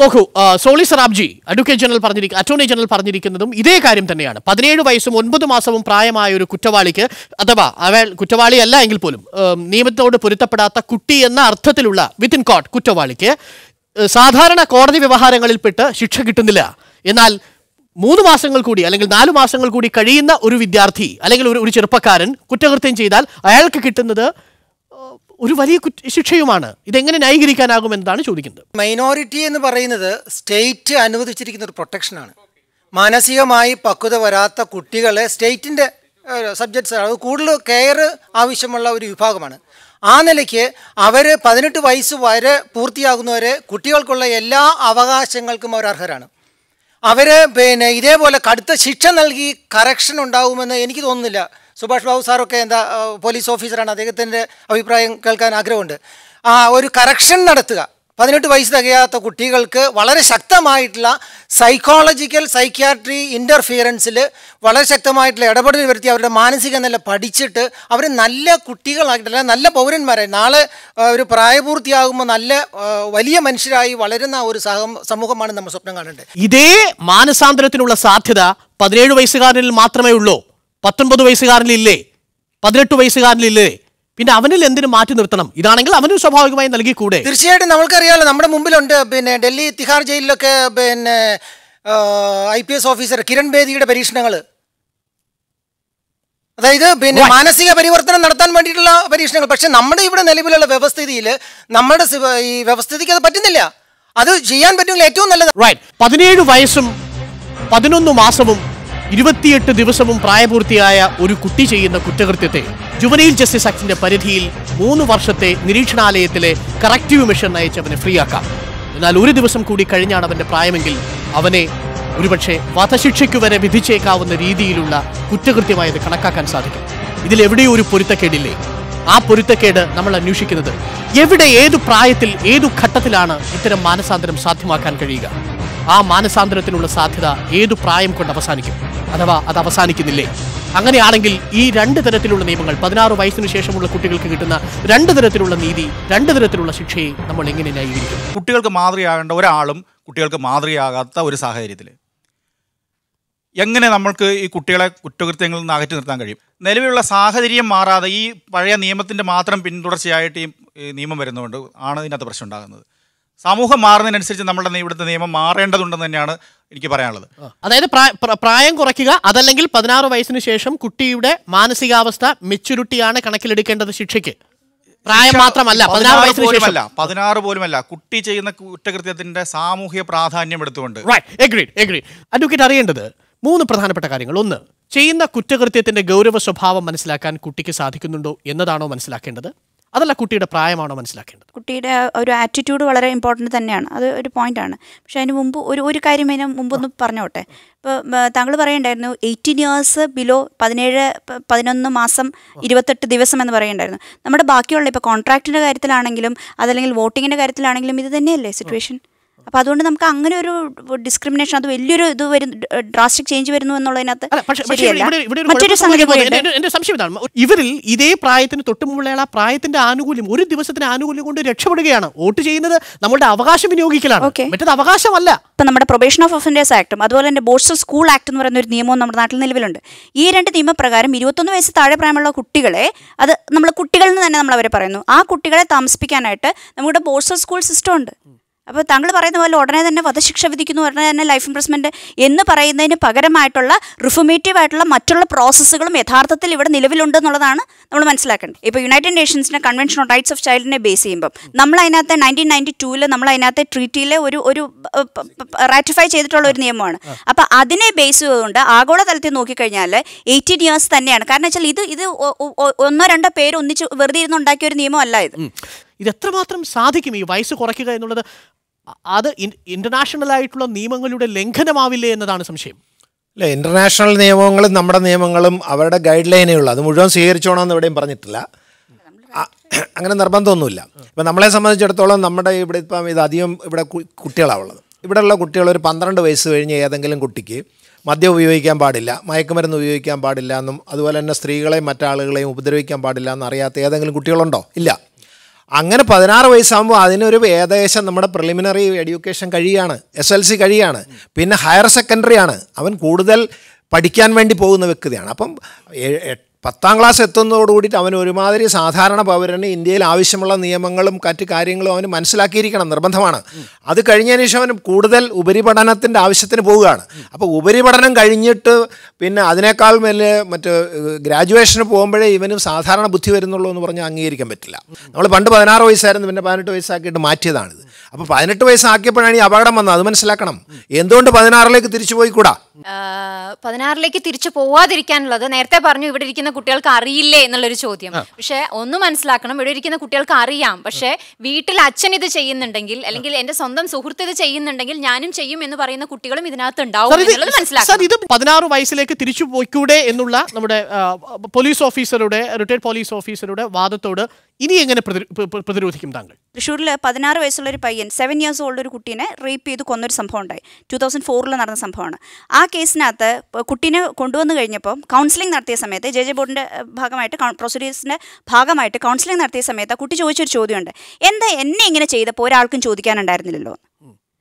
നോക്കൂ, Soly സറാബ്ജി attorney general പറഞ്ഞിരിക്കുന്നതും ഇതേ കാര്യം തന്നെയാണ്. 17 വയസ്സും 9 മാസവും പ്രായമായ ഒരു കുറ്റവാളിക്ക്, അഥവാ അവൾ കുറ്റവാളിയല്ല എങ്കിൽ പോലും നിയമത്തോട് പൊരുത്തപ്പെടാത്ത കുട്ടി എന്ന അർത്ഥത്തിലുള്ള വിത്തിൻ കോട്ട് കുറ്റവാളിക്ക് സാധാരണ കോടതി വ്യവഹാരങ്ങളിൽപ്പെട്ട് ശിക്ഷ കിട്ടുന്നില്ല. എന്നാൽ 3 മാസങ്ങൾ കൂടി അല്ലെങ്കിൽ 4 മാസങ്ങൾ കൂടി കഴിയുന്ന ഒരു വിദ്യാർത്ഥി അല്ലെങ്കിൽ ഒരു ചെറുപ്പക്കാരൻ കുറ്റകൃത്യം ചെയ്താൽ അയാൾക്ക് കിട്ടുന്നത് ഒരു വലിയ ശിക്ഷയുമാണ്. ഇതെങ്ങനെ ന്യായീകരിക്കാനാകുമെന്നാണ് ചോദിക്കുന്നത്. മൈനോറിറ്റി എന്ന് പറയുന്നത് സ്റ്റേറ്റ് അനുവദിച്ചിരിക്കുന്ന ഒരു പ്രൊട്ടക്ഷനാണ്. മാനസികമായി പക്വത വരാത്ത കുട്ടികളെ സ്റ്റേറ്റിൻ്റെ സബ്ജക്ട്സ് അത് കൂടുതൽ കെയർ ആവശ്യമുള്ള ഒരു വിഭാഗമാണ്. ആ നിലയ്ക്ക് അവർ 18 വയസ്സ് വരെ പൂർത്തിയാകുന്നവരെ കുട്ടികൾക്കുള്ള എല്ലാ അവകാശങ്ങൾക്കും അവർ അർഹരാണ്. അവർ ഇതേപോലെ കടുത്ത ശിക്ഷ നൽകി കറക്ഷൻ ഉണ്ടാകുമെന്ന് എനിക്ക് തോന്നുന്നില്ല. സുഭാഷ് ബാബു സാറൊക്കെ എന്താ പോലീസ് ഓഫീസറാണ്, അദ്ദേഹത്തിൻ്റെ അഭിപ്രായം കേൾക്കാൻ ആഗ്രഹമുണ്ട്. ഒരു കറക്ഷൻ നടത്തുക, 18 വയസ്സ് തികയാത്ത കുട്ടികൾക്ക് വളരെ ശക്തമായിട്ടുള്ള സൈക്കോളജിക്കൽ സൈക്യാട്രി ഇൻ്റർഫിയറൻസിൽ വളരെ ശക്തമായിട്ടുള്ള ഇടപെടൽ വരുത്തി അവരുടെ മാനസിക നില പഠിച്ചിട്ട് അവർ നല്ല കുട്ടികളായിട്ടല്ല നല്ല പൗരന്മാരായി നാളെ ഒരു പ്രായപൂർത്തിയാകുമ്പോൾ നല്ല വലിയ മനുഷ്യരായി വളരുന്ന ഒരു സമൂഹമാണ് നമ്മൾ സ്വപ്നം കാണേണ്ടത്. ഇതേ മാനസാന്തരത്തിനുള്ള സാധ്യത 17 വയസ്സുകാരനിൽ മാത്രമേ ഉള്ളൂ, 19 വയസ്സുകാരനിലില്ലേ, 18 വയസ്സുകാരനിലില്ലേ? പിന്നെ അവനിൽ എന്തിനു മാറ്റി നിർത്തണം? ഇതാണെങ്കിൽ അവനും സ്വാഭാവികമായി നൽകിക്കൂടെ? തീർച്ചയായിട്ടും നമുക്കറിയാമല്ലോ, നമ്മുടെ മുമ്പിലുണ്ട് ഡൽഹി തിഹാർ ജയിലിലൊക്കെ IPS ഓഫീസർ കിരൺ ബേദിയുടെ പരീക്ഷണങ്ങൾ. അതായത് മാനസിക പരിവർത്തനം നടത്താൻ വേണ്ടിയിട്ടുള്ള പരീക്ഷണങ്ങൾ. പക്ഷെ നമ്മുടെ ഇവിടെ നിലവിലുള്ള വ്യവസ്ഥിതിയിൽ നമ്മുടെ ഈ വ്യവസ്ഥിതിക്ക് അത് പറ്റുന്നില്ല. അത് ചെയ്യാൻ പറ്റുമെങ്കിൽ ഏറ്റവും നല്ലത് 17 വയസ്സും 11 മാസവും 28 ദിവസവും പ്രായപൂർത്തിയായ ഒരു കുട്ടി ചെയ്യുന്ന കുറ്റകൃത്യത്തെ ജുവനൈൽ ജസ്റ്റിസ് ആക്ടിന്റെ പരിധിയിൽ 3 വർഷത്തെ നിരീക്ഷണാലയത്തിലെ കറക്റ്റീവ് മെഷർ നയിച്ച് അവനെ ഫ്രീ ആക്കാം. എന്നാൽ ഒരു ദിവസം കൂടി കഴിഞ്ഞാണ് അവന്റെ പ്രായമെങ്കിൽ അവനെ ഒരുപക്ഷെ വധശിക്ഷയ്ക്ക് വരെ വിധിച്ചേക്കാവുന്ന രീതിയിലുള്ള കുറ്റകൃത്യമായത് കണക്കാക്കാൻ സാധിക്കും. ഇതിലെവിടെയോ ഒരു പൊരുത്തക്കേടില്ലേ? ആ പൊരുത്തക്കേട് നമ്മൾ അന്വേഷിക്കുന്നത് എവിടെ, ഏതു പ്രായത്തിൽ, ഏതു ഘട്ടത്തിലാണ് ഇത്തരം മാനസാന്തരം സാധ്യമാക്കാൻ കഴിയുക? ആ മാനസാന്തരത്തിനുള്ള സാധ്യത ഏതു പ്രായം കൊണ്ട് അവസാനിക്കും, അഥവാ അത് അവസാനിക്കുന്നില്ലേ? അങ്ങനെയാണെങ്കിൽ ഈ 2 തരത്തിലുള്ള നിയമങ്ങൾ, 16 വയസ്സിന് ശേഷമുള്ള കുട്ടികൾക്ക് കിട്ടുന്ന 2 തരത്തിലുള്ള നീതി, 2 തരത്തിലുള്ള ശിക്ഷയെ നമ്മൾ എങ്ങനെ ന്യായീകരിക്കും? കുട്ടികൾക്ക് മാതൃകയാകേണ്ട ഒരാളും കുട്ടികൾക്ക് മാതൃകയാകാത്ത ഒരു സാഹചര്യത്തിൽ എങ്ങനെ നമ്മൾക്ക് ഈ കുട്ടികളെ കുറ്റകൃത്യങ്ങളിൽ നിന്ന് അകറ്റി നിർത്താൻ കഴിയും? നിലവിലുള്ള സാഹചര്യം മാറാതെ ഈ പഴയ നിയമത്തിൻ്റെ മാത്രം പിന്തുടർച്ചയായിട്ട് ഈ നിയമം വരുന്നതുകൊണ്ട് ആണ് ഇതിനകത്ത് പ്രശ്നം ഉണ്ടാകുന്നത്. സമൂഹം മാറുന്നതിനനുസരിച്ച് നമ്മുടെ ഇവിടുത്തെ നിയമം മാറേണ്ടതുണ്ടെന്ന് തന്നെയാണ് എനിക്ക് പറയാനുള്ളത്. അതായത് പ്രായം കുറയ്ക്കുക, അതല്ലെങ്കിൽ 16 വയസ്സിന് ശേഷം കുട്ടിയുടെ മാനസികാവസ്ഥ മെച്യൂരിറ്റിയാണ് കണക്കിലെടുക്കേണ്ടത് ശിക്ഷയ്ക്ക്. പ്രായം മാത്രമല്ല, 16 പോലുമല്ല, കുട്ടി ചെയ്യുന്ന കുറ്റകൃത്യത്തിന്റെ സാമൂഹ്യ പ്രാധാന്യം എടുത്തുകൊണ്ട്. അഡ്വക്കേറ്റ് അറിയേണ്ടത് 3 പ്രധാനപ്പെട്ട കാര്യങ്ങൾ. 1, ചെയ്യുന്ന കുറ്റകൃത്യത്തിന്റെ ഗൗരവ സ്വഭാവം മനസ്സിലാക്കാൻ കുട്ടിക്ക് സാധിക്കുന്നുണ്ടോ എന്നതാണോ മനസ്സിലാക്കേണ്ടത്, അതല്ല കുട്ടിയുടെ പ്രായമാണോ മനസ്സിലാക്കേണ്ടത്? കുട്ടിയുടെ ഒരു ആറ്റിറ്റ്യൂഡ് വളരെ ഇമ്പോർട്ടൻ്റ് തന്നെയാണ്, അത് ഒരു പോയിന്റാണ്. പക്ഷേ അതിന് മുമ്പ് ഒരു കാര്യം അതിന് മുമ്പൊന്ന് പറഞ്ഞോട്ടെ. ഇപ്പോൾ താങ്കൾ പറയണ്ടായിരുന്നു 18 ഇയേഴ്സ് ബിലോ 11 മാസം 28 ദിവസം എന്ന് പറയണ്ടായിരുന്നു. നമ്മുടെ ബാക്കിയുള്ള ഇപ്പോൾ കോൺട്രാക്റ്റിൻ്റെ കാര്യത്തിലാണെങ്കിലും അതല്ലെങ്കിൽ വോട്ടിങ്ങിൻ്റെ കാര്യത്തിലാണെങ്കിലും ഇത് തന്നെയല്ലേ സിറ്റുവേഷൻ? അപ്പോൾ അതുകൊണ്ട് നമുക്ക് അങ്ങനെ ഒരു ഡിസ്ക്രിമിനേഷൻ, അത് വലിയൊരു ഇത് വരും, ഡ്രാസ്റ്റിക് ചേഞ്ച് വരുന്നു എന്നുള്ളതിനകത്ത് മറ്റൊരു സംഗതി. എന്റെ സംശയം ഇതാണ്, ഇവരിൽ ഇതേ പ്രായത്തിന് തൊട്ടുമുള്ള പ്രായത്തിന്റെ ആനുകൂല്യം, ഒരു ദിവസത്തിന് ആനുകൂല്യം കൊണ്ട് രക്ഷപ്പെടുകയാണ്. വോട്ട് ചെയ്യുന്നത് നമ്മളുടെ അവകാശം വിനിയോഗിക്കലാണ്, മറ്റത് അവകാശമല്ല. ഇപ്പം നമ്മുടെ പ്രൊബേഷൻ ഓഫ് ഒഫൻഡേഴ്സ് ആക്ടും അതുപോലെ തന്നെ ബോർഡ്സ് സ്കൂൾ ആക്ട് എന്ന് പറയുന്ന ഒരു നിയമവും നമ്മുടെ നാട്ടിൽ നിലവിലുണ്ട്. ഈ 2 നിയമപ്രകാരം 21 വയസ്സ് താഴെ പ്രായമുള്ള കുട്ടികളെ, അത് നമ്മൾ കുട്ടികളിൽ നിന്ന് തന്നെ നമ്മൾ അവരെ പറയുന്നു, ആ കുട്ടികളെ താമസിപ്പിക്കാനായിട്ട് നമ്മുടെ ബോർഡ്സ് സ്കൂൾ സിസ്റ്റം ഉണ്ട്. അപ്പോൾ താങ്കൾ പറയുന്ന പോലെ ഉടനെ തന്നെ വധശിക്ഷ വിധിക്കുന്നു, ഉടനെ തന്നെ ലൈഫ് ഇംപ്രസ്മെൻറ്റ് എന്ന് പറയുന്നതിന് പകരമായിട്ടുള്ള റിഫോമേറ്റീവ് ആയിട്ടുള്ള മറ്റുള്ള പ്രോസസ്സുകളും യഥാർത്ഥത്തിൽ ഇവിടെ നിലവിലുണ്ടെന്നുള്ളതാണ് നമ്മൾ മനസ്സിലാക്കേണ്ടത്. ഇപ്പോൾ യുണൈറ്റഡ് നേഷൻസിൻ്റെ കൺവെൻഷൻ ഓൺ റൈറ്റ്സ് ഓഫ് ചൈൽഡിനെ ബേസ് ചെയ്യുമ്പം നമ്മളതിനകത്ത് 1992 നമ്മളതിനകത്ത് ട്രീറ്റിയിലെ ഒരു റാറ്റിഫൈ ചെയ്തിട്ടുള്ള ഒരു നിയമമാണ്. അപ്പോൾ അതിനെ ബേസ് ചെയ്തുകൊണ്ട് ആഗോളതലത്തിൽ നോക്കിക്കഴിഞ്ഞാൽ 18 ഇയേഴ്സ് തന്നെയാണ്. കാരണം വെച്ചാൽ ഇത് 1-2 പേര് ഒന്നിച്ച് വെറുതെ ഇരുന്നുണ്ടാക്കിയ ഒരു നിയമമല്ല ഇത്. ഇതെത്രമാത്രം സാധിക്കും ഈ വയസ്സ് കുറയ്ക്കുക എന്നുള്ളത്? അത് ഇന്റർനാഷണൽ ആയിട്ടുള്ള നിയമങ്ങളുടെ ലംഘനമാവില്ലേ എന്നതാണ് സംശയം. അല്ല, ഇന്റർനാഷണൽ നിയമങ്ങളും നമ്മുടെ നിയമങ്ങളും അവരുടെ ഗൈഡ് ലൈനേ ഉള്ളൂ. അത് മുഴുവൻ സ്വീകരിച്ചോണമെന്ന് എവിടെയും പറഞ്ഞിട്ടില്ല, അങ്ങനെ നിർബന്ധമൊന്നുമില്ല. ഇപ്പം നമ്മളെ സംബന്ധിച്ചിടത്തോളം നമ്മുടെ ഇവിടെ ഇപ്പം അധികം ഇവിടെ കുട്ടികളാണ് ഉള്ളത്. ഇവിടെയുള്ള കുട്ടികൾ ഒരു 12 വയസ്സ് കഴിഞ്ഞ് ഏതെങ്കിലും കുട്ടിക്ക് മദ്യം ഉപയോഗിക്കാൻ പാടില്ല, മയക്കുമരുന്ന് ഉപയോഗിക്കാൻ പാടില്ല എന്നും അതുപോലെ തന്നെ സ്ത്രീകളെയും മറ്റാളുകളെയും ഉപദ്രവിക്കാൻ പാടില്ല എന്നറിയാത്ത ഏതെങ്കിലും കുട്ടികളുണ്ടോ? ഇല്ല. അങ്ങനെ 16 വയസ്സാകുമ്പോൾ അതിനൊരു ഏകദേശം നമ്മുടെ പ്രിലിമിനറി എഡ്യൂക്കേഷൻ കഴിയാണ്, SLC കഴിയാണ്, പിന്നെ ഹയർ സെക്കൻഡറി ആണ്. അവൻ കൂടുതൽ പഠിക്കാൻ വേണ്ടി പോകുന്ന വ്യക്തിയാണ്. അപ്പം 10ാം ക്ലാസ് എത്തുന്നതോടുകൂടിയിട്ട് അവൻ ഒരുമാതിരി സാധാരണ പൗരന് ഇന്ത്യയിൽ ആവശ്യമുള്ള നിയമങ്ങളും മറ്റ് കാര്യങ്ങളും അവന് മനസ്സിലാക്കിയിരിക്കണം, നിർബന്ധമാണ്. അത് കഴിഞ്ഞതിന് ശേഷം അവൻ കൂടുതൽ ഉപരിപഠനത്തിൻ്റെ ആവശ്യത്തിന് പോവുകയാണ്. അപ്പോൾ ഉപരിപഠനം കഴിഞ്ഞിട്ട് പിന്നെ അതിനേക്കാൾ വലിയ മറ്റ് ഗ്രാജുവേഷന് പോകുമ്പോഴേ ഇവനും സാധാരണ ബുദ്ധി വരുന്നുള്ളൂ എന്ന് പറഞ്ഞാൽ അംഗീകരിക്കാൻ പറ്റില്ല. നമ്മൾ പണ്ട് 16 വയസ്സായിരുന്നു, പിന്നെ 18 വയസ്സാക്കിയിട്ട് മാറ്റിയതാണിത്. അപ്പോൾ 18 വയസ്സാക്കിയപ്പോഴാണ് ഈ അപകടം വന്നത്. അത് മനസ്സിലാക്കണം. എന്തുകൊണ്ട് 16ലേക്ക് തിരിച്ചു പോയിക്കൂടാ? 16ലേക്ക് തിരിച്ചു പോവാതിരിക്കാനുള്ളത് നേരത്തെ പറഞ്ഞു, ഇവിടെ ഇരിക്കുന്ന കുട്ടികൾക്ക് അറിയില്ലേ എന്നുള്ളൊരു ചോദ്യം. പക്ഷെ ഒന്ന് മനസ്സിലാക്കണം, ഇവിടെ ഇരിക്കുന്ന കുട്ടികൾക്ക് അറിയാം. പക്ഷെ വീട്ടിൽ അച്ഛൻ ഇത് ചെയ്യുന്നുണ്ടെങ്കിൽ, അല്ലെങ്കിൽ എന്റെ സ്വന്തം സുഹൃത്ത് ഇത് ചെയ്യുന്നുണ്ടെങ്കിൽ ഞാനും ചെയ്യും എന്ന് പറയുന്ന കുട്ടികളും ഇതിനകത്ത് ഉണ്ടാവും എന്നുള്ളത് മനസ്സിലാക്കണം. ഇത് 16 വയസ്സിലേക്ക് തിരിച്ചു പോയിക്കൂടെ എന്നുള്ള നമ്മുടെ പോലീസ് ഓഫീസറുടെ, റിട്ടയർഡ് പോലീസ് ഓഫീസറുടെ വാദത്തോട് ഇനി എങ്ങനെ പ്രതിരോധിക്കും താങ്കൾ? തൃശ്ശൂരിൽ 16 വയസ്സുള്ള ഒരു പയ്യൻ, 7 years ഓൾഡ് ഒരു കുട്ടീനെ റേപ്പ് ചെയ്ത് കൊന്നൊരു സംഭവം ഉണ്ടായി. 2004 നടന്ന സംഭവമാണ്. ആ കേസിനകത്ത് കുട്ടീനെ കൊണ്ടുവന്നു കഴിഞ്ഞപ്പോൾ കൗൺസിലിംഗ് നടത്തിയ സമയത്ത് JJ ബോർഡിൻ്റെ ഭാഗമായിട്ട്, പ്രൊസീഡിയേഴ്സിൻ്റെ ഭാഗമായിട്ട് കൗൺസിലിംഗ് നടത്തിയ സമയത്ത് ആ കുട്ടി ചോദിച്ചൊരു ചോദ്യമുണ്ട്, എന്താ എന്നെ ഇങ്ങനെ ചെയ്തപ്പോൾ ഒരാൾക്കും ചോദിക്കാനുണ്ടായിരുന്നില്ലല്ലോ.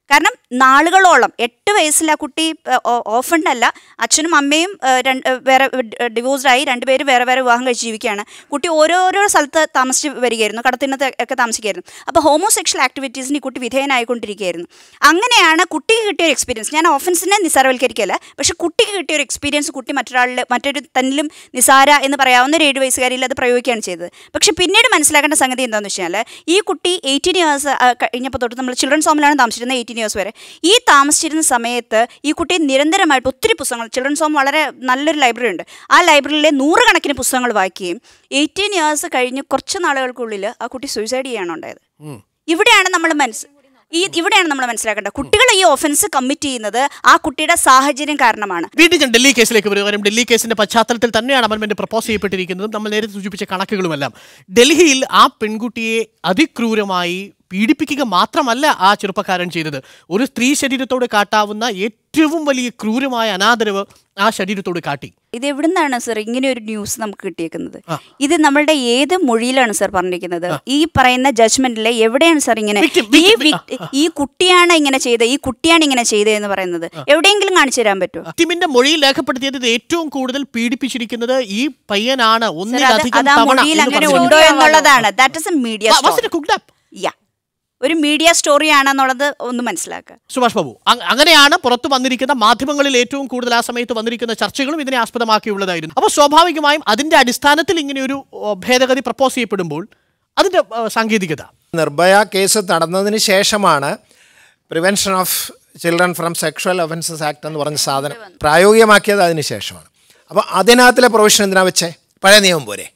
കാരണം നാളുകളോളം 8 വയസ്സിൽ ആ കുട്ടി ഓഫണ്ടല്ല, അച്ഛനും അമ്മയും വേറെ ഡിവോഴ്സ്ഡായി, 2 പേര് വേറെ വേറെ വിവാഹം കഴിച്ച് ജീവിക്കുകയാണ്. കുട്ടി ഓരോരോ സ്ഥലത്ത് താമസിച്ച് വരികയായിരുന്നു, കടത്തിനത്ത് ഒക്കെ താമസിക്കുകയായിരുന്നു. അപ്പോൾ ഹോമോസെക്ഷൽ ആക്ടിവിറ്റീസിന് ഈ കുട്ടി വിധേയനായിക്കൊണ്ടിരിക്കുകയായിരുന്നു. അങ്ങനെയാണ് കുട്ടിക്ക് കിട്ടിയ ഒരു എക്സ്പീരിയൻസ്. ഞാൻ ഓഫൻസിനെ നിസ്സാരവൽക്കരിക്കല്ല, പക്ഷേ കുട്ടിക്ക് കിട്ടിയ ഒരു എക്സ്പീരിയൻസ് കുട്ടി മറ്റൊരു തന്നിലും നിസാര എന്ന് പറയാവുന്ന ഒരു 7 വയസ്സുകാരിയിൽ അത് പ്രയോഗിക്കുകയാണ് ചെയ്തത്. പക്ഷേ പിന്നീട് മനസ്സിലാക്കേണ്ട സംഗതി എന്താണെന്ന് വെച്ചാൽ, ഈ കുട്ടി 18 years കഴിഞ്ഞപ്പോൾ തൊട്ട് നമ്മൾ ചിൽഡ്രൻസ് ഹോമിലാണ് താമസിച്ചിരുന്നത് 18 years വരെ. ഈ താമസിച്ചിരുന്ന സമയത്ത് ഈ കുട്ടി നിരന്തരമായിട്ട് ഒത്തിരി പുസ്തകങ്ങൾ, ചിൽഡ്രൻസ് ഹോം വളരെ നല്ലൊരു ലൈബ്രറി ഉണ്ട്, ആ ലൈബ്രറിയിലെ 100 കണക്കിന് പുസ്തകങ്ങൾ വായിക്കുകയും 18 years കഴിഞ്ഞ് കുറച്ച് നാളുകൾക്കുള്ളിൽ ആ കുട്ടി സൂയിസൈഡ് ചെയ്യാനാണ് ഉണ്ടായത്. ഇവിടെയാണ് നമ്മൾ മനസ്സിലാക്കേണ്ടത്, കുട്ടികൾ ഈ ഓഫൻസ് കമ്മിറ്റ് ചെയ്യുന്നത് ആ കുട്ടിയുടെ സാഹചര്യം കാരണമാണ്. വീണ്ടും ഞാൻ ഡൽഹി കേസിലേക്ക് വരും. ഡൽഹി കേസിന്റെ പശ്ചാത്തലത്തിൽ തന്നെയാണ് അമെൻമെന്റ് പ്രപ്പോസ് ചെയ്യപ്പെട്ടിരിക്കുന്നതും നമ്മൾ നേരത്തെ സൂചിപ്പിച്ച കണക്കുകളുമെല്ലാം. ഡൽഹിയിൽ ആ പെൺകുട്ടിയെ അതിക്രൂരമായി പീഡിപ്പിക്കുക മാത്രമല്ല ആ ചെറുപ്പക്കാരൻ ചെയ്തത്, ഒരു സ്ത്രീ ശരീരത്തോട് കാട്ടാവുന്ന ഏറ്റവും വലിയ ക്രൂരമായ അനാദരവ് ആ ശരീരത്തോട് കാട്ടി. ഇത് എവിടുന്നാണ് സർ ഇങ്ങനെ ഒരു ന്യൂസ് നമുക്ക് കിട്ടിയേക്കുന്നത്? ഇത് നമ്മളുടെ ഏത് മൊഴിയിലാണ് സർ പറഞ്ഞിരിക്കുന്നത്? ഈ പറയുന്ന ജഡ്ജ്മെന്റിലെ എവിടെയാണ് സർ ഇങ്ങനെ ഈ കുട്ടിയാണ് ഇങ്ങനെ ചെയ്തത്, ഈ കുട്ടിയാണ് ഇങ്ങനെ ചെയ്തത് എന്ന് പറയുന്നത് എവിടെയെങ്കിലും കാണിച്ചു തരാൻ പറ്റുമോ? വിക്ടിമിന്റെ മൊഴിയിൽ രേഖപ്പെടുത്തിയത് ഇത് ഏറ്റവും കൂടുതൽ പീഡിപ്പിച്ചിരിക്കുന്നത് ഈ പയ്യനാണ്, ഒന്നിലധികം തവണ അങ്ങനെ ഉണ്ടോ എന്നുള്ളതാണ്. ദാറ്റ് ഇസ് എ മീഡിയ ഒരു മീഡിയ സ്റ്റോറിയാണെന്നുള്ളത് ഒന്ന് മനസ്സിലാക്കുക. സുഭാഷ് ബാബു, അങ്ങനെയാണ് പുറത്തു വന്നിരിക്കുന്ന മാധ്യമങ്ങളിൽ ഏറ്റവും കൂടുതൽ ആ സമയത്ത് വന്നിരിക്കുന്ന ചർച്ചകളും ഇതിനെ ആസ്പദമാക്കിയുള്ളതായിരുന്നു. അപ്പോൾ സ്വാഭാവികമായും അതിന്റെ അടിസ്ഥാനത്തിൽ ഇങ്ങനെയൊരു ഭേദഗതി പ്രപ്പോസ് ചെയ്യപ്പെടുമ്പോൾ അതിന്റെ സാങ്കേതികത, നിർഭയ കേസ് നടന്നതിന് ശേഷമാണ് prevention of children from sexual offences act എന്ന് പറഞ്ഞ സാധനം പ്രായോഗികമാക്കിയത്. അതിന് ശേഷമാണ്. അപ്പോൾ അതിനകത്തിലെ പ്രൊവിഷൻ എന്തിനാ വെച്ചേ? പഴയ നിയമം പോരെ,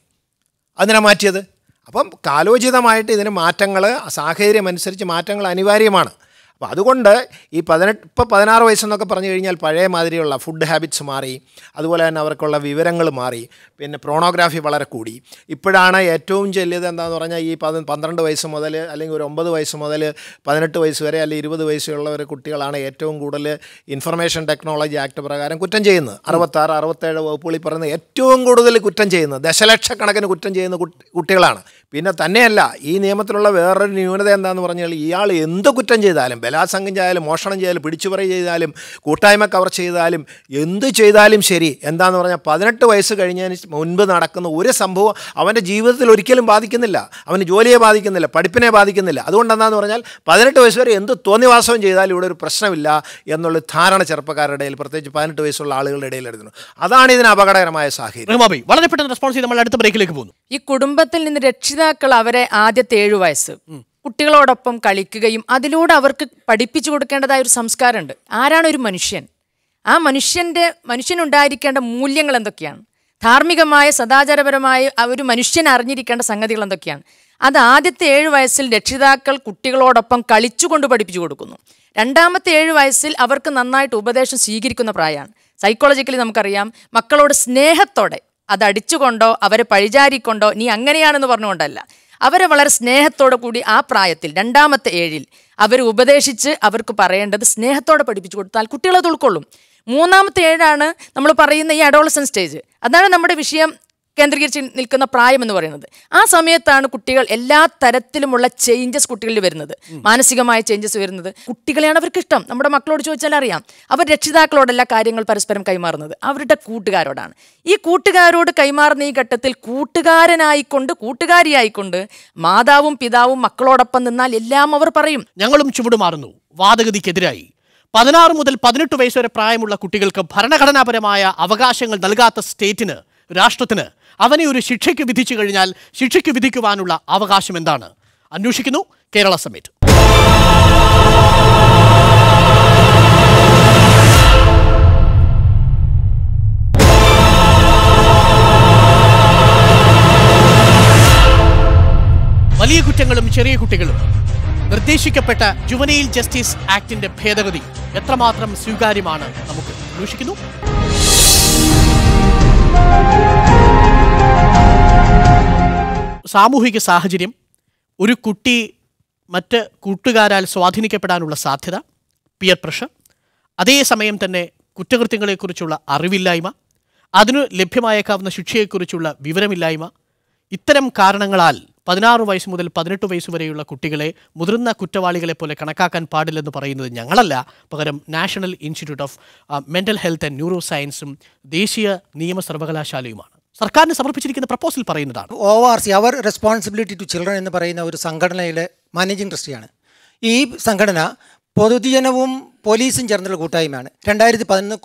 അതിനാ മാറ്റിയത്. അപ്പം കാലോചിതമായിട്ട് ഇതിന് മാറ്റങ്ങൾ, സാഹചര്യം അനുസരിച്ച് മാറ്റങ്ങൾ അനിവാര്യമാണ്. അപ്പോൾ അതുകൊണ്ട് ഈ 16 വയസ്സെന്നൊക്കെ പറഞ്ഞു കഴിഞ്ഞാൽ പഴയ മാതിരിയുള്ള ഫുഡ് ഹാബിറ്റ്സ് മാറി, അതുപോലെ തന്നെ അവർക്കുള്ള വിവരങ്ങൾ മാറി, പിന്നെ പ്രോണോഗ്രാഫി വളരെ കൂടി. ഇപ്പോഴാണ് ഏറ്റവും ചെല്ലിയത് എന്താണെന്ന് പറഞ്ഞാൽ ഈ 12 വയസ്സ് മുതൽ അല്ലെങ്കിൽ ഒരു 9 വയസ്സ് മുതൽ 18 വയസ്സ് വരെ അല്ലെങ്കിൽ 20 വയസ്സുള്ളവർ കുട്ടികളാണ് ഏറ്റവും കൂടുതൽ ഇൻഫർമേഷൻ ടെക്നോളജി ആക്ട് പ്രകാരം കുറ്റം ചെയ്യുന്നത്. 66, 67 വകുപ്പുകളിൽ പറയുന്ന ഏറ്റവും കൂടുതൽ കുറ്റം ചെയ്യുന്നത്, ദശലക്ഷക്കണക്കിന് കുറ്റം ചെയ്യുന്ന കുട്ടികളാണ്. പിന്നെ തന്നെയല്ല, ഈ നിയമത്തിലുള്ള വേറൊരു ന്യൂനത എന്താണെന്ന് പറഞ്ഞാൽ ഇയാൾ എന്ത് കുറ്റം ചെയ്താലും, ബലാത്സംഗം ചെയ്താലും, മോഷണം ചെയ്താലും, പിടിച്ചുപറി ചെയ്താലും, കൂട്ടായ്മ കവർ ചെയ്താലും, എന്ത് ചെയ്താലും ശരി, എന്താണെന്ന് പറഞ്ഞാൽ 18 വയസ്സ് കഴിഞ്ഞതിന് മുൻപ് നടക്കുന്ന ഒരു സംഭവം അവൻ്റെ ജീവിതത്തിൽ ഒരിക്കലും ബാധിക്കുന്നില്ല, അവന് ജോലിയെ ബാധിക്കുന്നില്ല, പഠിപ്പിനെ ബാധിക്കുന്നില്ല. അതുകൊണ്ട് എന്താണെന്ന് പറഞ്ഞാൽ 18 വയസ്സ് വരെ എന്ത് തോന്നിവാസവും ചെയ്താലും ഇവിടെ ഒരു പ്രശ്നമില്ല എന്നുള്ള ധാരണ ചെറുപ്പക്കാരുടെ ഇടയിൽ, പ്രത്യേകിച്ച് 18 വയസ്സുള്ള ആളുകളുടെ ഇടയിൽ എടുക്കുന്നു. അതാണ് ഇതിന് അപകടകരമായ സാഹചര്യം. വളരെ പെട്ടെന്ന് റെസ്പോൺസ് ചെയ്ത് നമ്മൾ അടുത്ത ബ്രേക്കിലേക്ക് പോകുന്നു. ഈ കുടുംബത്തിൽ നിന്ന് രക്ഷിതാക്കൾ അവരെ ആദ്യത്തെ 7 വയസ്സ് കുട്ടികളോടൊപ്പം കളിക്കുകയും അതിലൂടെ അവർക്ക് പഠിപ്പിച്ചു കൊടുക്കേണ്ടതായ ഒരു സംസ്കാരമുണ്ട്. ആരാണ് ഒരു മനുഷ്യൻ? ആ മനുഷ്യനുണ്ടായിരിക്കേണ്ട മൂല്യങ്ങൾ എന്തൊക്കെയാണ്? ധാർമ്മികമായ, സദാചാരപരമായ ഒരു മനുഷ്യൻ അറിഞ്ഞിരിക്കേണ്ട സംഗതികൾ എന്തൊക്കെയാണ്? അത് ആദ്യത്തെ 7 വയസ്സിൽ രക്ഷിതാക്കൾ കുട്ടികളോടൊപ്പം കളിച്ചുകൊണ്ട് പഠിപ്പിച്ചു കൊടുക്കുന്നു. രണ്ടാമത്തെ 7 വയസ്സിൽ അവർക്ക് നന്നായിട്ട് ഉപദേശം സ്വീകരിക്കുന്ന പ്രായമാണ്. സൈക്കോളജിക്കലി നമുക്കറിയാം, മക്കളോട് സ്നേഹത്തോടെ, അത് അടിച്ചുകൊണ്ടോ അവരെ പഴിചാരിക്കൊണ്ടോ നീ അങ്ങനെയാണെന്ന് പറഞ്ഞുകൊണ്ടല്ല, അവരെ വളരെ സ്നേഹത്തോടെ കൂടി ആ പ്രായത്തിൽ രണ്ടാമത്തെ 7-ൽ അവർ ഉപദേശിച്ച് അവർക്ക് പറയേണ്ടത് സ്നേഹത്തോടെ പഠിപ്പിച്ചു കൊടുത്താൽ കുട്ടികൾ അത് ഉൾക്കൊള്ളും. മൂന്നാമത്തെ 7 നമ്മൾ പറയുന്ന ഈ അഡോളസൻ സ്റ്റേജ്. അതാണ് നമ്മുടെ വിഷയം കേന്ദ്രീകരിച്ച് നിൽക്കുന്ന പ്രായം എന്ന് പറയുന്നത്. ആ സമയത്താണ് കുട്ടികൾ എല്ലാ തരത്തിലുമുള്ള ചേഞ്ചസ് കുട്ടികളിൽ വരുന്നത്, മാനസികമായ ചേഞ്ചസ് വരുന്നത്. കുട്ടികളെയാണ് അവർക്ക് ഇഷ്ടം. നമ്മുടെ മക്കളോട് ചോദിച്ചാൽ അറിയാം, അവർ രക്ഷിതാക്കളോടല്ല കാര്യങ്ങൾ പരസ്പരം കൈമാറുന്നത്, അവരുടെ കൂട്ടുകാരോടാണ്. ഈ കൂട്ടുകാരോട് കൈമാറുന്ന ഈ ഘട്ടത്തിൽ കൂട്ടുകാരനായിക്കൊണ്ട് കൂട്ടുകാരിയായിക്കൊണ്ട് മാതാവും പിതാവും മക്കളോടൊപ്പം നിന്നാൽ എല്ലാം അവർ പറയും. ഞങ്ങളും ചുവടുമാറുന്നു വാദഗതിക്കെതിരായി. 16 മുതൽ 18 വയസ്സ് വരെ പ്രായമുള്ള കുട്ടികൾക്ക് ഭരണഘടനാപരമായ അവകാശങ്ങൾ നൽകാത്ത സ്റ്റേറ്റിന്, രാഷ്ട്രത്തിന് അവനെ ഒരു ശിക്ഷയ്ക്ക് വിധിച്ചു കഴിഞ്ഞാൽ ശിക്ഷയ്ക്ക് വിധിക്കുവാനുള്ള അവകാശം എന്താണ്? അന്വേഷിക്കുന്നു കേരള സമിറ്റ്. വലിയ കുറ്റങ്ങളും ചെറിയ കുട്ടികളും നിർദ്ദേശിക്കപ്പെട്ട ജുവനൈൽ ജസ്റ്റിസ് ആക്ടിന്റെ ഭേദഗതി എത്രമാത്രം സ്വീകാര്യമാണ് നമുക്ക് അന്വേഷിക്കുന്നു. സാമൂഹിക സാഹചര്യം, ഒരു കുട്ടി മറ്റ് കൂട്ടുകാരാൽ സ്വാധീനിക്കപ്പെടാനുള്ള സാധ്യത, പിയർ പ്രഷർ, അതേസമയം തന്നെ കുറ്റകൃത്യങ്ങളെക്കുറിച്ചുള്ള അറിവില്ലായ്മ, അതിനു ലഭ്യമായേക്കാവുന്ന ശിക്ഷയെക്കുറിച്ചുള്ള വിവരമില്ലായ്മ, ഇത്തരം കാരണങ്ങളാൽ 16 വയസ്സ് മുതൽ 18 വയസ്സ് വരെയുള്ള കുട്ടികളെ മുതിർന്ന കുറ്റവാളികളെ പോലെ കണക്കാക്കാൻ പാടില്ലെന്ന് പറയുന്നത് ഞങ്ങളല്ല, പകരം national institute of mental health and neuro സയൻസും ദേശീയ നിയമ സർവകലാശാലയുമാണ്. സർക്കാരിന് സമർപ്പിച്ചിരിക്കുന്ന പ്രപ്പോസൽ പറയുന്നതാണ്. ORC, അവർ റെസ്പോൺസിബിലിറ്റി ടു ചിൽഡ്രൻ എന്ന് പറയുന്ന ഒരു സംഘടനയുടെ മാനേജിംഗ് ട്രസ്റ്റിയാണ്. ഈ സംഘടന പൊതുജനവും പോലീസും ചേർന്നുള്ള കൂട്ടായ്മയാണ്. 2011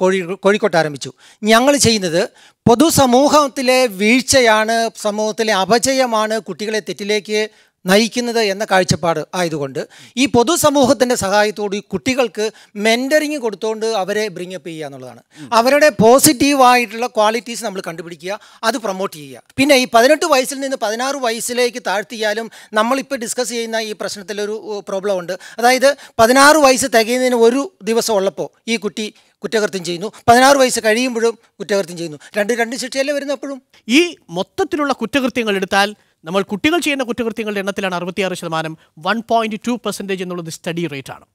കോഴിക്കോട്ട് ആരംഭിച്ചു. ഞങ്ങൾ ചെയ്യുന്നത് പൊതുസമൂഹത്തിലെ വീഴ്ചയാണ്, സമൂഹത്തിലെ അപജയമാണ് കുട്ടികളെ തെറ്റിലേക്ക് നയിക്കുന്നത് എന്ന കാഴ്ചപ്പാട് ആയതുകൊണ്ട് ഈ പൊതുസമൂഹത്തിൻ്റെ സഹായത്തോട് ഈ കുട്ടികൾക്ക് മെൻറ്ററിങ് കൊടുത്തുകൊണ്ട് അവരെ ബ്രിങ്ങപ്പ് ചെയ്യുക എന്നുള്ളതാണ്. അവരുടെ പോസിറ്റീവായിട്ടുള്ള ക്വാളിറ്റീസ് നമ്മൾ കണ്ടുപിടിക്കുക, അത് പ്രൊമോട്ട് ചെയ്യുക. പിന്നെ ഈ 18 വയസ്സിൽ നിന്ന് 16 വയസ്സിലേക്ക് താഴ്ത്തിയാലും നമ്മളിപ്പോൾ ഡിസ്കസ് ചെയ്യുന്ന ഈ പ്രശ്നത്തിലൊരു പ്രോബ്ലം ഉണ്ട്. അതായത് 16 വയസ്സ് തികയുന്നതിന് ഒരു ദിവസം ഉള്ളപ്പോൾ ഈ കുട്ടി കുറ്റകൃത്യം ചെയ്യുന്നു, 16 വയസ്സ് കഴിയുമ്പോഴും കുറ്റകൃത്യം ചെയ്യുന്നു. രണ്ട് ശിക്ഷയല്ലേ വരുന്നത്. അപ്പോഴും ഈ മൊത്തത്തിലുള്ള കുറ്റകൃത്യങ്ങൾ എടുത്താൽ നമ്മൾ കുട്ടികൾ ചെയ്യുന്ന കുറ്റകൃത്യങ്ങളുടെ എണ്ണത്തിലാണ് 66%, 1.2% എന്നുള്ളത് സ്റ്റഡി റേറ്റ് ആണ്.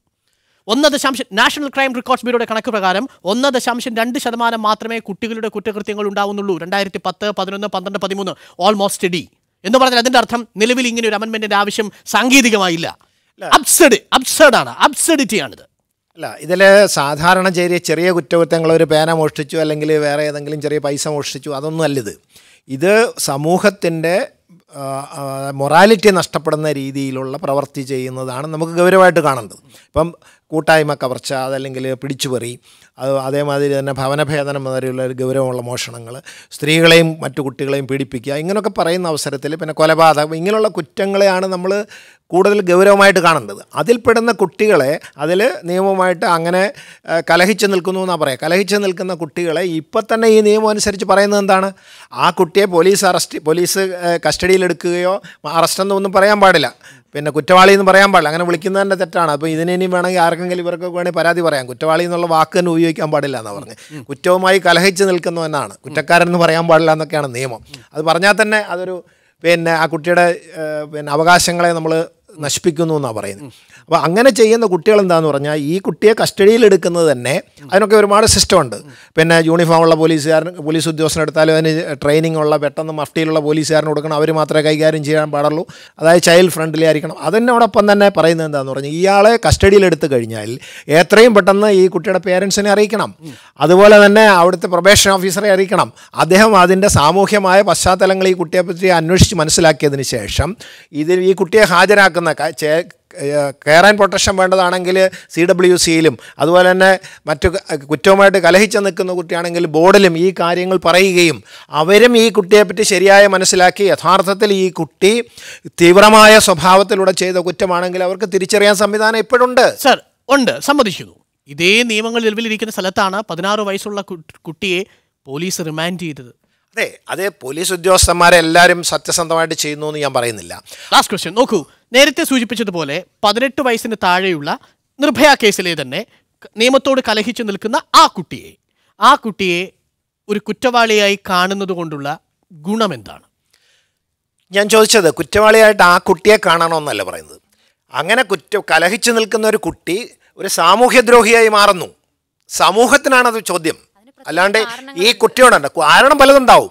1. നാഷണൽ ക്രൈം റെക്കോർഡ്സ് ബ്യൂറോയുടെ കണക്ക് പ്രകാരം 1.2% മാത്രമേ കുട്ടികളുടെ കുറ്റകൃത്യങ്ങൾ ഉണ്ടാവുന്നുള്ളൂ. 2010, 11, 12, 13 ഓൾമോസ്റ്റ് സ്റ്റഡി എന്ന് പറഞ്ഞാൽ അതിൻ്റെ അർത്ഥം നിലവിൽ ഇങ്ങനെ ഒരു അമെൻമെൻറ്റിൻ്റെ ആവശ്യം സാങ്കേതികമായില്ല. അബ്സർഡിറ്റിയാണിത്. അല്ല, ഇതിൽ സാധാരണ ചെറിയ കുറ്റകൃത്യങ്ങൾ, ഒരു പേന മോഷ്ടിച്ചു അല്ലെങ്കിൽ വേറെ ഏതെങ്കിലും ചെറിയ പൈസ മോഷ്ടിച്ചു, അതൊന്നും അല്ലിത്. ഇത് സമൂഹത്തിൻ്റെ മൊറാലിറ്റി നഷ്ടപ്പെടുന്ന രീതിയിലുള്ള പ്രവൃത്തി ചെയ്യുന്നതാണ് നമുക്ക് ഗൗരവമായിട്ട് കാണേണ്ടത്. ഇപ്പം കൂട്ടായ്മ കവർച്ച, അതല്ലെങ്കിൽ പിടിച്ചുപറി, അതേമാതിരി തന്നെ ഭവനഭേദനം വരെയുള്ള ഒരു ഗൗരവമുള്ള മോഷണങ്ങൾ, സ്ത്രീകളെയും മറ്റു കുട്ടികളെയും പീഡിപ്പിക്കുക, ഇങ്ങനെയൊക്കെ പറയുന്ന അവസരത്തിൽ പിന്നെ കൊലപാതകം, ഇങ്ങനെയുള്ള കുറ്റങ്ങളെയാണ് നമ്മൾ കൂടുതൽ ഗൗരവമായിട്ട് കാണേണ്ടത്. അതിൽപ്പെടുന്ന കുട്ടികളെ അതിൽ നിയമവുമായിട്ട് അങ്ങനെ കലഹിച്ച് നിൽക്കുന്നു എന്നാണ് പറയുക. കലഹിച്ച് നിൽക്കുന്ന കുട്ടികളെ ഇപ്പം തന്നെ ഈ നിയമം അനുസരിച്ച് പറയുന്നത് എന്താണ്? ആ കുട്ടിയെ പോലീസ് കസ്റ്റഡിയിലെടുക്കുകയോ അറസ്റ്റെന്നൊന്നും പറയാൻ പാടില്ല, പിന്നെ കുറ്റവാളി എന്ന് പറയാൻ പാടില്ല. അങ്ങനെ വിളിക്കുന്നതിൻ്റെ തെറ്റാണ്. അപ്പോൾ ഇതിനിയും വേണമെങ്കിൽ ആർക്കെങ്കിലും ഇവർക്കൊക്കെ വേണമെങ്കിൽ പരാതി പറയാം. കുറ്റവാളി എന്നുള്ള വാക്ക് തന്നെ ഉപയോഗിക്കാൻ പാടില്ല എന്നാണ് പറഞ്ഞത്. കുറ്റവുമായി കലഹിച്ച് നിൽക്കുന്നവനാണ്, കുറ്റക്കാരൻ എന്ന് പറയാൻ പാടില്ല എന്നൊക്കെയാണ് നിയമം. അത് പറഞ്ഞാൽ തന്നെ അതൊരു ആ കുട്ടിയുടെ അവകാശങ്ങളെ നമ്മൾ നശിപ്പിക്കുന്നു എന്നാണ് പറയുന്നത്. അപ്പോൾ അങ്ങനെ ചെയ്യുന്ന കുട്ടികൾ എന്താണെന്ന് പറഞ്ഞാൽ ഈ കുട്ടിയെ കസ്റ്റഡിയിലെടുക്കുന്നത് തന്നെ അതിനൊക്കെ ഒരുപാട് സിസ്റ്റമുണ്ട്. പിന്നെ യൂണിഫോമുള്ള പോലീസ് ഉദ്യോഗസ്ഥനെടുത്താലും അതിന് ട്രെയിനിങ് ഉള്ള പെട്ടെന്ന് മഫ്റ്റിയിലുള്ള പോലീസുകാരന് കൊടുക്കണം, അവർ മാത്രമേ കൈകാര്യം ചെയ്യാൻ പാടുള്ളൂ, അതായത് ചൈൽഡ് ഫ്രണ്ട്ലി ആയിരിക്കണം. അതിനോടൊപ്പം തന്നെ പറയുന്നത് എന്താണെന്ന് പറഞ്ഞാൽ ഇയാളെ കസ്റ്റഡിയിലെടുത്ത് കഴിഞ്ഞാൽ എത്രയും പെട്ടെന്ന് ഈ കുട്ടിയുടെ പേരൻസിനെ അറിയിക്കണം, അതുപോലെ തന്നെ അവിടുത്തെ പ്രൊബേഷൻ ഓഫീസറെ അറിയിക്കണം. അദ്ദേഹം അതിൻ്റെ സാമൂഹ്യമായ പശ്ചാത്തലങ്ങൾ ഈ കുട്ടിയെപ്പറ്റി അന്വേഷിച്ച് മനസ്സിലാക്കിയതിന് ശേഷം ഈ കുട്ടിയെ ഹാജരാക്കുന്ന കെയർ ആൻഡ് പ്രൊട്ടക്ഷൻ വേണ്ടതാണെങ്കിൽ CWCയിലും അതുപോലെ തന്നെ മറ്റു കുറ്റവുമായിട്ട് കലഹിച്ച് നിൽക്കുന്ന കുട്ടിയാണെങ്കിൽ ബോർഡിലും ഈ കാര്യങ്ങൾ പറയുകയും അവരും ഈ കുട്ടിയെപ്പറ്റി ശരിയായി മനസ്സിലാക്കി യഥാർത്ഥത്തിൽ ഈ കുട്ടി തീവ്രമായ സ്വഭാവത്തിലൂടെ ചെയ്ത കുറ്റമാണെങ്കിൽ അവർക്ക് തിരിച്ചറിയാൻ സംവിധാനം ഇപ്പോഴുണ്ട്. സർ ഉണ്ട്, സമ്മതിക്കുന്നു. ഇതേ നിയമങ്ങൾ നിലവിലിരിക്കുന്ന സ്ഥലത്താണ് 16 വയസ്സുള്ള കുട്ടിയെ പോലീസ് റിമാൻഡ് ചെയ്തത്. അതെ, പോലീസ് ഉദ്യോഗസ്ഥന്മാരെല്ലാവരും സത്യസന്ധമായിട്ട് ചെയ്യുന്നു എന്ന് ഞാൻ പറയുന്നില്ല. ലാസ്റ്റ് ക്വസ്റ്റ്യൻ നോക്കൂ. നേരത്തെ സൂചിപ്പിച്ചതുപോലെ 18 വയസ്സിന് താഴെയുള്ള നിർഭയ കേസിലെ തന്നെ നിയമത്തോട് കലഹിച്ചു നിൽക്കുന്ന ആ കുട്ടിയെ ഒരു കുറ്റവാളിയായി കാണുന്നത് കൊണ്ടുള്ള ഗുണമെന്താണ്? ഞാൻ ചോദിച്ചത് കുറ്റവാളിയായിട്ട് ആ കുട്ടിയെ കാണണമെന്നല്ല പറയുന്നത്. അങ്ങനെ കലഹിച്ചു നിൽക്കുന്ന ഒരു കുട്ടി ഒരു സാമൂഹ്യദ്രോഹിയായി മാറുന്നു. സമൂഹത്തിനാണത് ചോദ്യം, അല്ലാണ്ട് ഈ കുട്ടിയോടുണ്ട്. കാരണം പലതുണ്ടാവും.